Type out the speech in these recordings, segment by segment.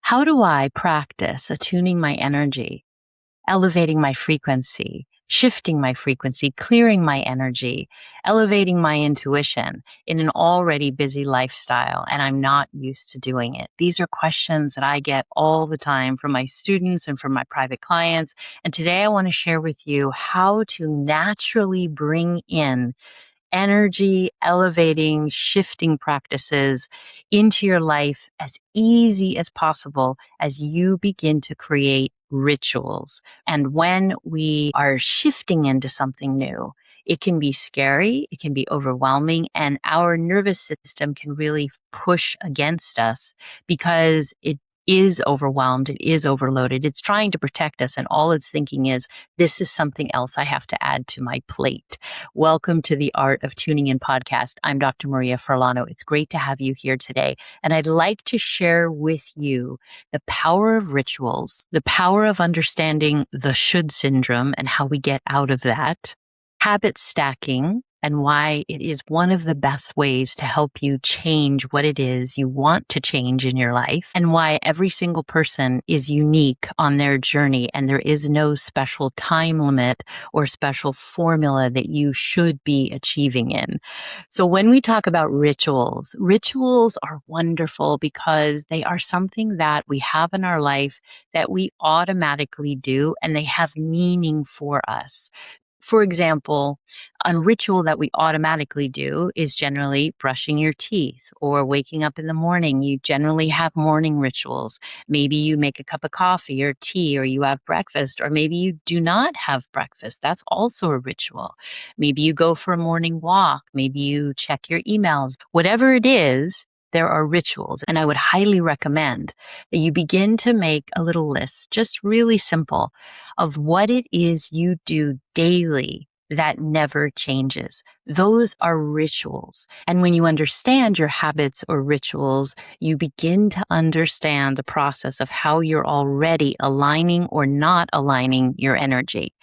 How do I practice attuning my energy, elevating my frequency, shifting my frequency, clearing my energy, elevating my intuition in an already busy lifestyle, and I'm not used to doing it? These are questions that I get all the time from my students and from my private clients. And today I want to share with you how to naturally bring in energy elevating, shifting practices into your life as easy as possible as you begin to create rituals. And when we are shifting into something new, it can be scary, it can be overwhelming, and our nervous system can really push against us because it is overwhelmed, it is overloaded, it's trying to protect us, and all it's thinking is, this is something else I have to add to my plate. Welcome to the Art of Tuning In podcast. I'm Dr. Maria Furlano. It's great to have you here today. And I'd like to share with you the power of rituals, the power of understanding the should syndrome and how we get out of that, habit stacking, and why it is one of the best ways to help you change what it is you want to change in your life, and why every single person is unique on their journey and there is no special time limit or special formula that you should be achieving in. So when we talk about rituals, rituals are wonderful because they are something that we have in our life that we automatically do, and they have meaning for us. For example, a ritual that we automatically do is generally brushing your teeth or waking up in the morning. You generally have morning rituals. Maybe you make a cup of coffee or tea, or you have breakfast, or maybe you do not have breakfast. That's also a ritual. Maybe you go for a morning walk. Maybe you check your emails. Whatever it is, there are rituals. And I would highly recommend that you begin to make a little list, just really simple, of what it is you do daily that never changes. Those are rituals. And when you understand your habits or rituals, you begin to understand the process of how you're already aligning or not aligning your energy.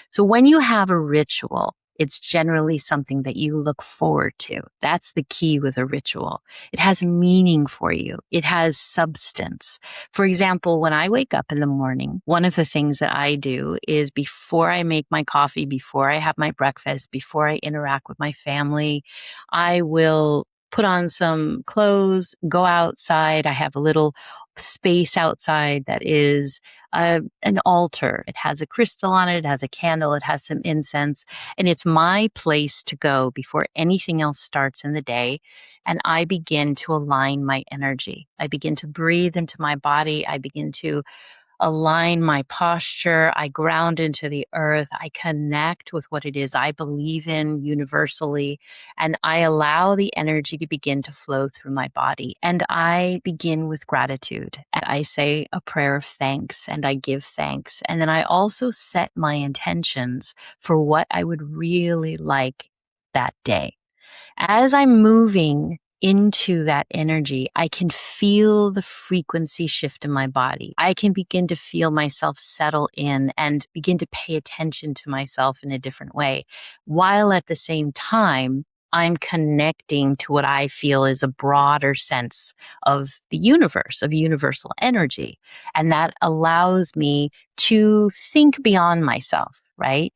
So when you have a ritual, it's generally something that you look forward to. That's the key with a ritual. It has meaning for you. It has substance. For example, when I wake up in the morning, one of the things that I do is before I make my coffee, before I have my breakfast, before I interact with my family, I will put on some clothes, go outside. I have a little space outside that is an altar. It has a crystal on it. It has a candle. It has some incense. And it's my place to go before anything else starts in the day. And I begin to align my energy. I begin to breathe into my body. I begin to align my posture. I ground into the earth. I connect with what it is I believe in universally, and I allow the energy to begin to flow through my body. And I begin with gratitude. And I say a prayer of thanks, and I give thanks. And then I also set my intentions for what I would really like that day. As I'm moving into that energy, I can feel the frequency shift in my body. I can begin to feel myself settle in and begin to pay attention to myself in a different way, while at the same time, I'm connecting to what I feel is a broader sense of the universe, of universal energy. And that allows me to think beyond myself, right?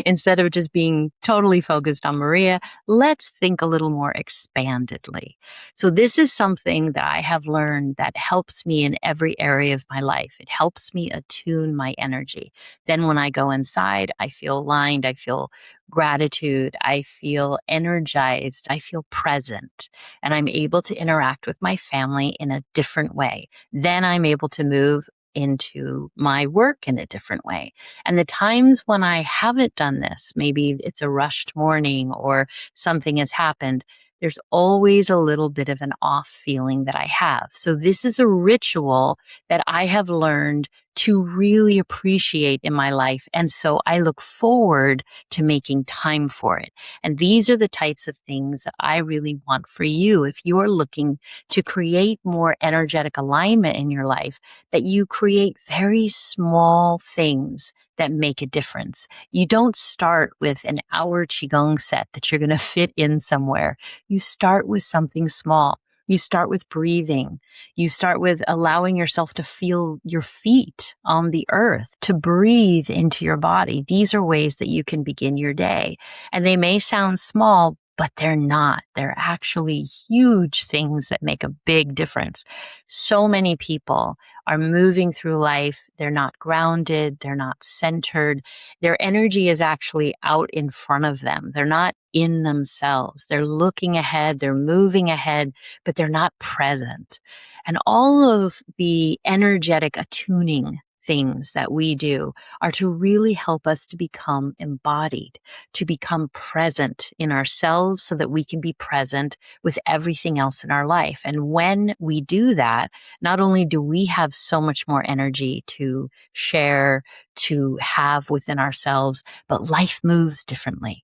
Instead of just being totally focused on Maria, let's think a little more expandedly. So this is something that I have learned that helps me in every area of my life. It helps me attune my energy. Then when I go inside, I feel aligned, I feel gratitude, I feel energized, I feel present, and I'm able to interact with my family in a different way. Then I'm able to move into my work in a different way. And the times when I haven't done this, maybe it's a rushed morning or something has happened, there's always a little bit of an off feeling that I have. So this is a ritual that I have learned to really appreciate in my life. And so I look forward to making time for it. And these are the types of things that I really want for you. If you are looking to create more energetic alignment in your life, that you create very small things that make a difference. You don't start with an hour Qigong set that you're going to fit in somewhere. You start with something small. You start with breathing. You start with allowing yourself to feel your feet on the earth, to breathe into your body. These are ways that you can begin your day. And they may sound small, but they're not. They're actually huge things that make a big difference. So many people are moving through life. They're not grounded. They're not centered. Their energy is actually out in front of them. They're not in themselves. They're looking ahead. They're moving ahead, but they're not present. And all of the energetic attuning things that we do are to really help us to become embodied, to become present in ourselves so that we can be present with everything else in our life. And when we do that, not only do we have so much more energy to share, to have within ourselves, but life moves differently.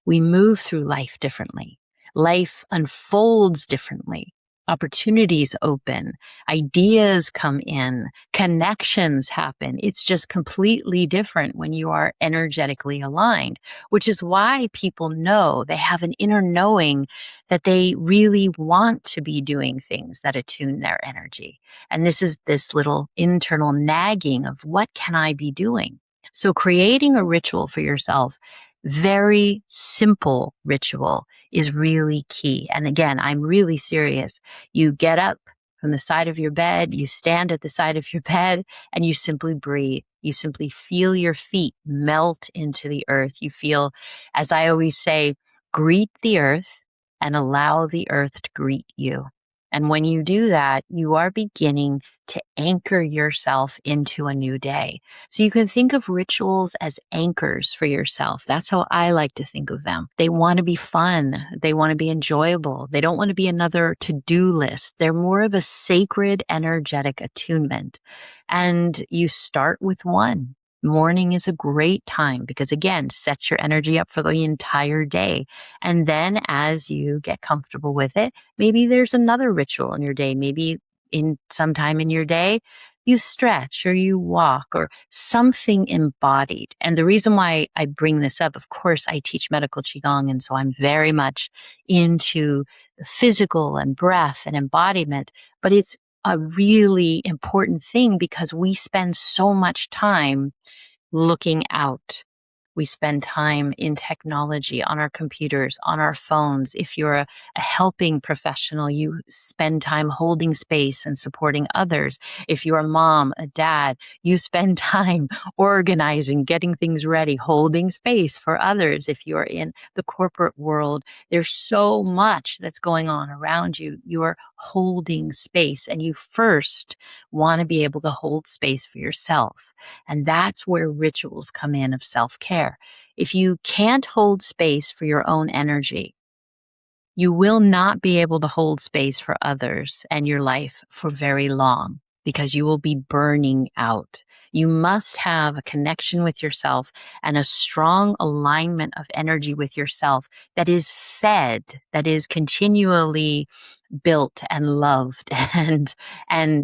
We move through life differently. Life unfolds differently. Opportunities open, ideas come in, connections happen. It's just completely different when you are energetically aligned, which is why people know, they have an inner knowing that they really want to be doing things that attune their energy. And this is this little internal nagging of what can I be doing? So creating a ritual for yourself, very simple ritual, is really key. And again, I'm really serious. You get up from the side of your bed, you stand at the side of your bed, and you simply breathe. You simply feel your feet melt into the earth. You feel, as I always say, greet the earth and allow the earth to greet you. And when you do that, you are beginning to anchor yourself into a new day. So you can think of rituals as anchors for yourself. That's how I like to think of them. They want to be fun. They want to be enjoyable. They don't want to be another to-do list. They're more of a sacred, energetic attunement. And you start with one. Morning is a great time because, again, sets your energy up for the entire day. And then as you get comfortable with it, maybe there's another ritual in your day. Maybe in sometime in your day, you stretch or you walk or something embodied. And the reason why I bring this up, of course, I teach medical Qigong. And so I'm very much into the physical and breath and embodiment, but it's a really important thing because we spend so much time looking out. We spend time in technology, on our computers, on our phones. If you're a helping professional, you spend time holding space and supporting others. If you're a mom, a dad, you spend time organizing, getting things ready, holding space for others. If you're in the corporate world, there's so much that's going on around you. You're holding space, and you first want to be able to hold space for yourself. And that's where rituals come in of self-care. If you can't hold space for your own energy, you will not be able to hold space for others and your life for very long because you will be burning out. You must have a connection with yourself and a strong alignment of energy with yourself that is fed, that is continually built and loved and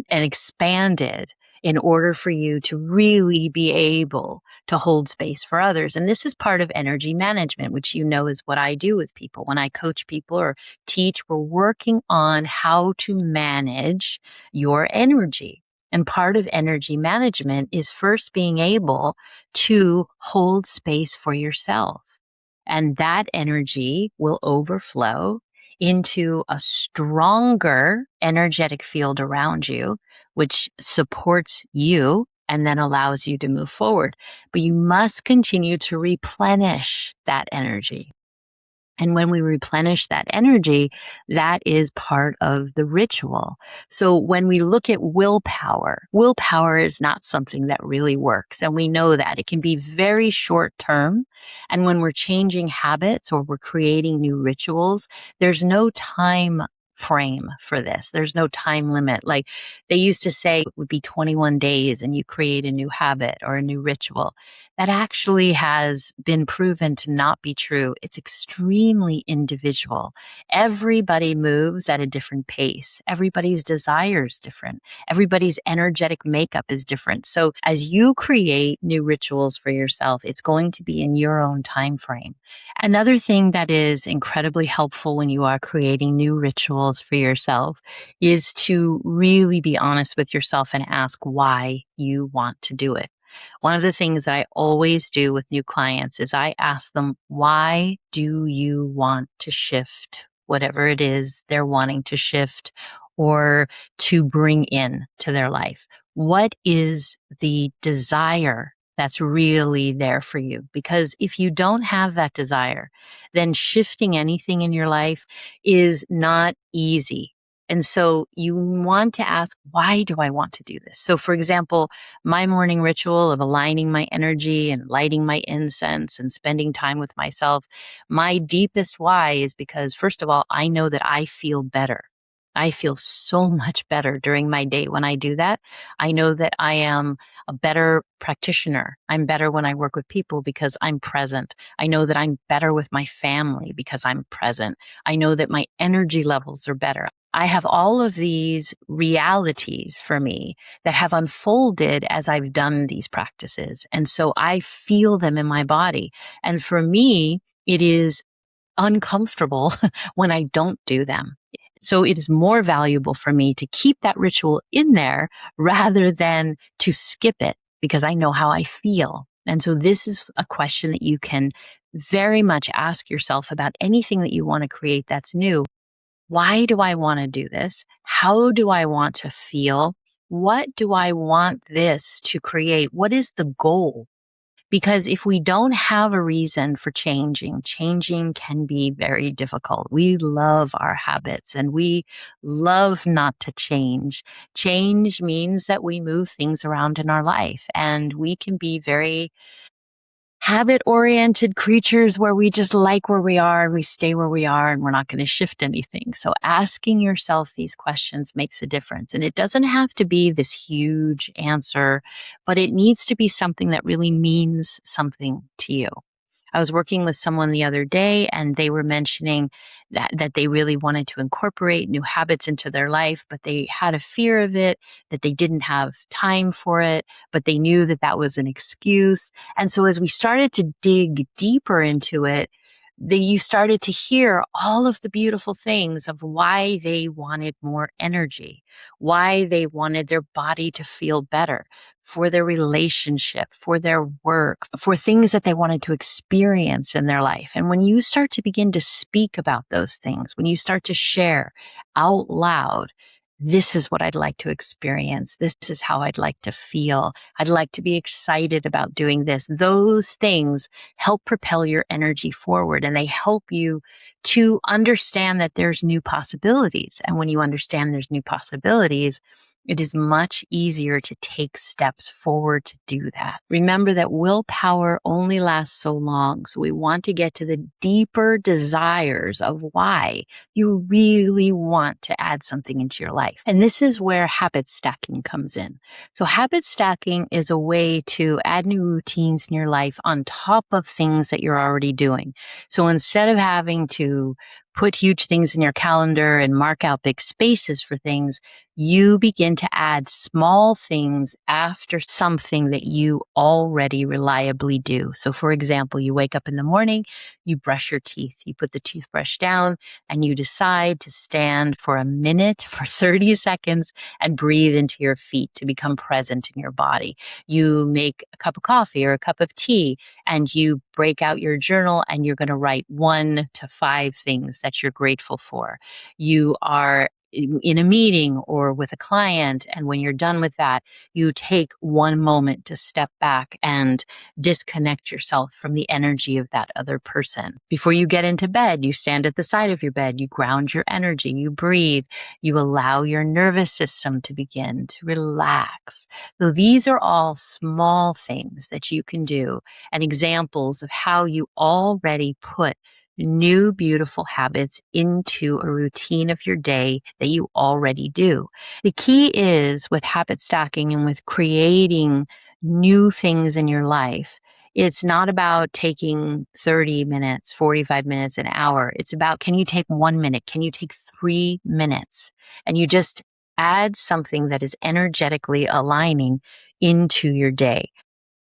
expanded in order for you to really be able to hold space for others. And this is part of energy management, which you know is what I do with people. When I coach people or teach, we're working on how to manage your energy. And part of energy management is first being able to hold space for yourself. And that energy will overflow into a stronger energetic field around you, which supports you and then allows you to move forward. But you must continue to replenish that energy. And when we replenish that energy, that is part of the ritual. So when we look at willpower is not something that really works. And we know that it can be very short term. And when we're changing habits or we're creating new rituals, there's no time frame for this. There's no time limit. Like they used to say it would be 21 days and you create a new habit or a new ritual. That actually has been proven to not be true. It's extremely individual. Everybody moves at a different pace. Everybody's desire is different. Everybody's energetic makeup is different. So as you create new rituals for yourself, it's going to be in your own time frame. Another thing that is incredibly helpful when you are creating new rituals overhauls for yourself is to really be honest with yourself and ask why you want to do it. One of the things that I always do with new clients is I ask them, why do you want to shift whatever it is they're wanting to shift or to bring in to their life? What is the desire that's really there for you? Because if you don't have that desire, then shifting anything in your life is not easy. And so you want to ask, why do I want to do this? So, for example, my morning ritual of aligning my energy and lighting my incense and spending time with myself, my deepest why is because, first of all, I know that I feel better. I feel so much better during my day when I do that. I know that I am a better practitioner. I'm better when I work with people because I'm present. I know that I'm better with my family because I'm present. I know that my energy levels are better. I have all of these realities for me that have unfolded as I've done these practices. And so I feel them in my body. And for me, it is uncomfortable when I don't do them. So it is more valuable for me to keep that ritual in there rather than to skip it because I know how I feel. And so this is a question that you can very much ask yourself about anything that you want to create that's new. Why do I want to do this? How do I want to feel? What do I want this to create? What is the goal? Because if we don't have a reason for changing, changing can be very difficult. We love our habits and we love not to change. Change means that we move things around in our life and we can be very habit-oriented creatures where we just like where we are and we stay where we are and we're not going to shift anything. So asking yourself these questions makes a difference. And it doesn't have to be this huge answer, but it needs to be something that really means something to you. I was working with someone the other day and they were mentioning that they really wanted to incorporate new habits into their life, but they had a fear of it, that they didn't have time for it, but they knew that that was an excuse. And so as we started to dig deeper into it, you started to hear all of the beautiful things of why they wanted more energy, why they wanted their body to feel better, for their relationship, for their work, for things that they wanted to experience in their life. And when you start to begin to speak about those things, when you start to share out loud, this is what I'd like to experience. This is how I'd like to feel. I'd like to be excited about doing this. Those things help propel your energy forward and they help you to understand that there's new possibilities. And when you understand there's new possibilities, it is much easier to take steps forward to do that. Remember that willpower only lasts so long. So we want to get to the deeper desires of why you really want to add something into your life. And this is where habit stacking comes in. So habit stacking is a way to add new routines in your life on top of things that you're already doing. So instead of having to put huge things in your calendar and mark out big spaces for things, you begin to add small things after something that you already reliably do. So for example, you wake up in the morning, you brush your teeth, you put the toothbrush down, and you decide to stand for a minute, for 30 seconds, and breathe into your feet to become present in your body. You make a cup of coffee or a cup of tea, and you break out your journal, and you're going to write 1 to 5 things that you're grateful for. You are in a meeting or with a client, and when you're done with that, you take one moment to step back and disconnect yourself from the energy of that other person. Before you get into bed, you stand at the side of your bed, you ground your energy, you breathe, you allow your nervous system to begin to relax. So these are all small things that you can do and examples of how you already put new beautiful habits into a routine of your day that you already do. The key is with habit stacking and with creating new things in your life. It's not about taking 30 minutes, 45 minutes, an hour. It's about, can you take 1 minute? Can you take 3 minutes? And you just add something that is energetically aligning into your day.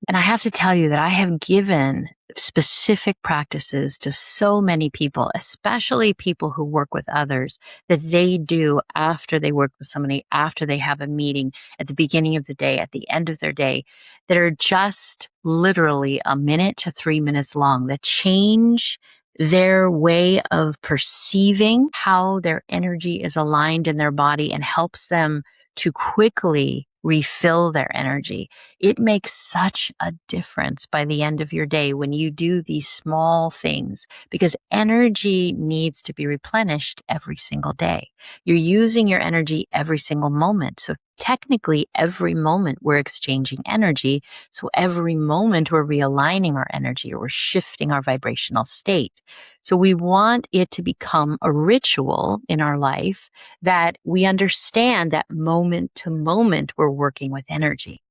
And I have to tell you that I have given specific practices to so many people, especially people who work with others, that they do after they work with somebody, after they have a meeting, at the beginning of the day, at the end of their day, that are just literally a minute to 3 minutes long, that change their way of perceiving how their energy is aligned in their body and helps them to quickly refill their energy. It makes such a difference by the end of your day when you do these small things, because energy needs to be replenished every single day. You're using your energy every single moment. So technically, every moment we're exchanging energy. So every moment we're realigning our energy, or we're shifting our vibrational state. So we want it to become a ritual in our life that we understand that moment to moment we're working with energy.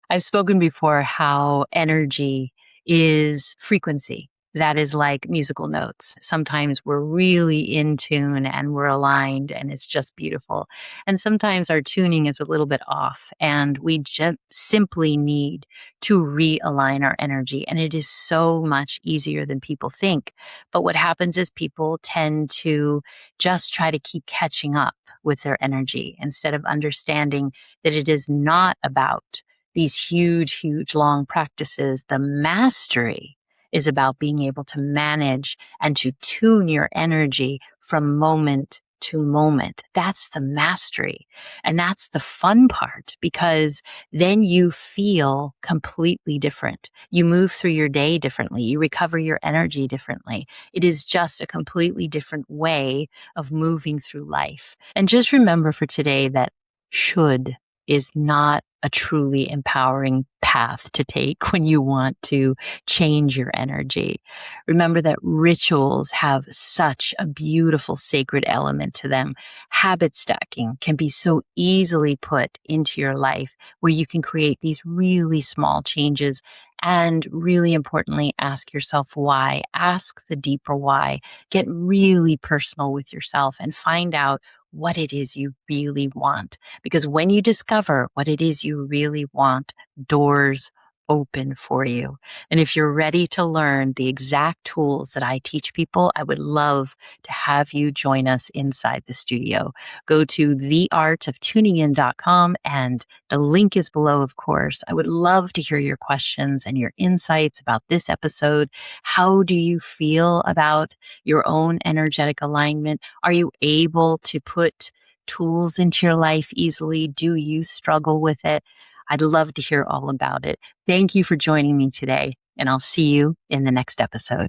I've spoken before how energy is frequency. That is like musical notes. Sometimes we're really in tune and we're aligned and it's just beautiful. And sometimes our tuning is a little bit off and we just simply need to realign our energy. And it is so much easier than people think. But what happens is people tend to just try to keep catching up with their energy instead of understanding that it is not about these huge, huge, long practices. The mastery is about being able to manage and to tune your energy from moment to moment. That's the mastery. And that's the fun part, because then you feel completely different. You move through your day differently. You recover your energy differently. It is just a completely different way of moving through life. And just remember for today that should is not a truly empowering path to take when you want to change your energy. Remember that rituals have such a beautiful sacred element to them. Habit stacking can be so easily put into your life, where you can create these really small changes. And really importantly, ask yourself why. Ask the deeper why. Get really personal with yourself and find out what it is you really want. Because when you discover what it is you really want, doors open for you. And if you're ready to learn the exact tools that I teach people, I would love to have you join us inside the studio. Go to theartoftuningin.com and the link is below, of course. I would love to hear your questions and your insights about this episode. How do you feel about your own energetic alignment? Are you able to put tools into your life easily? Do you struggle with it? I'd love to hear all about it. Thank you for joining me today, and I'll see you in the next episode.